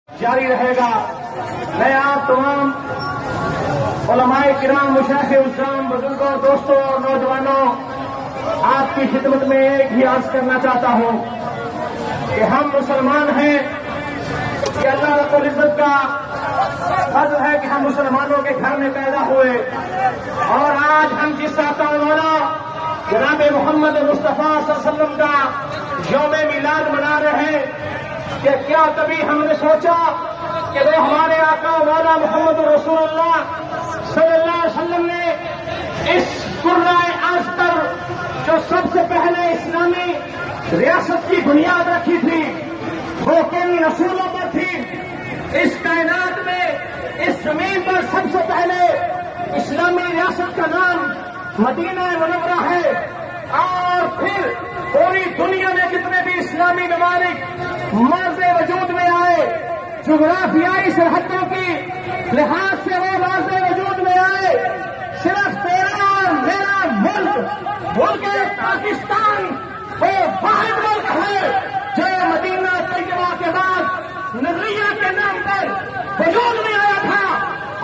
جاری رہے گا۔ میں آپ تمام علماء کرام، مشائخ اسلام، بزرگوں، دوستوں اور نوجوانوں، آپ کی خدمت میں ایک ہی عرض کرنا چاہتا ہوں کہ ہم مسلمان ہیں، کہ اللہ رب العزت کا فضل ہے کہ ہم مسلمانوں کے گھر میں پیدا ہوئے، اور آج ہم جس آقا مولا جناب محمد مصطفیٰ صلی اللہ علیہ وسلم کا یوم میلاد منا رہے ہیں، کہ کیا کبھی ہم نے سوچا کہ وہ ہمارے آقا مولا محمد رسول اللہ صلی اللہ علیہ وسلم نے اس قرائے ارض پر جو سب سے پہلے اسلامی ریاست کی بنیاد رکھی تھی وہ کن اصولوں پر تھی؟ اس کائنات میں اس زمین پر سب سے پہلے اسلامی ریاست کا نام مدینہ منورہ ہے، اور پھر پوری دنیا میں جتنے بھی اسلامی ممالک مرز وجود میں آئے، جغرافیائی سرحدوں کی لحاظ سے وہ مرز وجود میں آئے، صرف تیرا اور میرا ملک پاکستان وہ واحد ملک ہے جو مدینہ طیبہ کے بعد نظریہ کے نام پر وجود میں آیا تھا،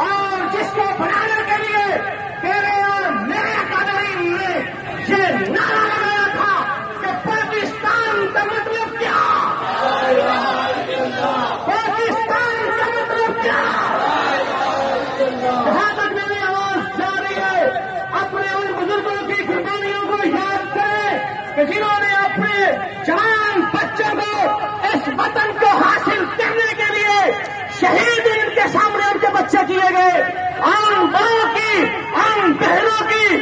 اور جس کو بنانے کے لیے تیرے اور میرے قادرین نے یہ نعرہ لگایا تھا کہ پاکستان کا مطلب کیا، پاکستان کا مطلب کیا۔ جہاں تک میری آواز جا رہی ہے، اپنے ان بزرگوں کی قربانیوں کو یاد کریں کہ جنہوں نے اپنے جوان بچوں کو اس وطن کو حاصل کرنے کے لیے شہید ان کے سامنے ان کے بچے کیے گئے، عام بڑوں کی، عام بہنوں کی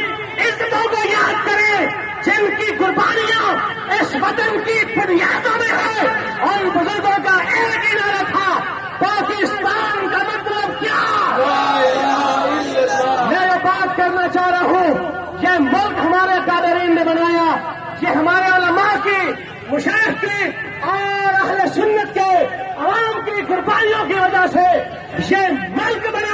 عزتوں کو یاد کریں جن کی قربانیاں اس وطن کی بنیادوں میں ہے، اور بزرگوں کا ایک ہی نعرہ تھا، پاکستان کا مطلب کیا۔ میں یہ بات کرنا چاہ رہا ہوں، یہ ملک ہمارے قادرین نے بنایا، یہ ہمارے علماء کی، مشائخ کی اور اہل سنت کے عوام کی قربانیوں کی وجہ سے یہ ملک بنا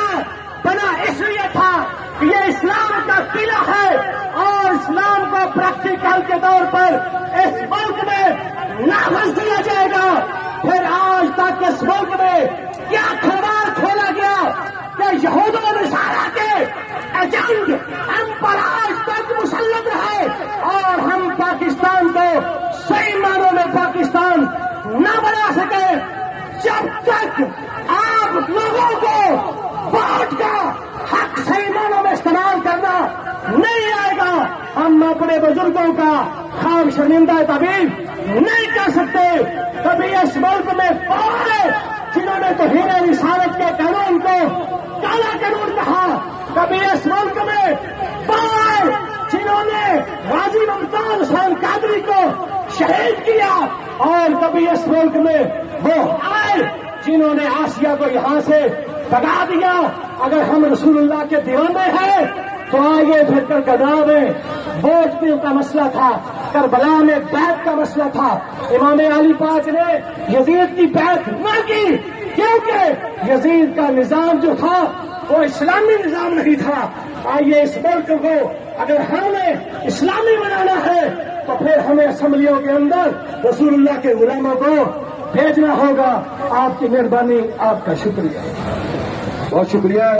اس لیے تھا کہ یہ اسلام کا قلعہ ہے، اور اسلام کو پریکٹیکل کے طور پر اس ملک میں نافذ کیا جائے گا۔ پھر آج تک اس ملک میں کیا کھلواڑ کھولا گیا کہ یہود و نصارا کے ایجنٹ ہم پر آج تک مسلط رہے، اور ہم پاکستان کو صحیح معنوں میں پاکستان نہ بنا سکے۔ جب تک آپ لوگوں کو ووٹ کا حق صحیح معنوں میں استعمال کرنا نہیں آئے گا، ہم اپنے بزرگوں کا خام شرمندہ تعبیر نہیں کر سکتے۔ کبھی اس ملک میں پورے جنہوں نے توہین رسالت کے قانون کو کالا قانون کہا، کبھی اس ملک میں پورے جنہوں نے غازی ممتاز حسین قادری کو شہید کیا، اور کبھی اس ملک میں وہ آئے جنہوں نے آسیہ کو یہاں سے بگا دیا۔ اگر ہم رسول اللہ کے دیوانے ہیں تو آگے پھر کر گداؤ میں ووٹ کا مسئلہ تھا، کربلا میں بیعت کا مسئلہ تھا، امام علی پاک نے یزید کی بیعت نہ کی کیونکہ یزید کا نظام جو تھا وہ اسلامی نظام نہیں تھا۔ آئیے اس ملک کو اگر ہم نے اسلامی بنانا ہے تو پھر ہمیں اسمبلیوں کے اندر رسول اللہ کے غلاموں کو بھیجنا ہوگا۔ آپ کی مہربانی، آپ کا شکریہ، بہت شکریہ۔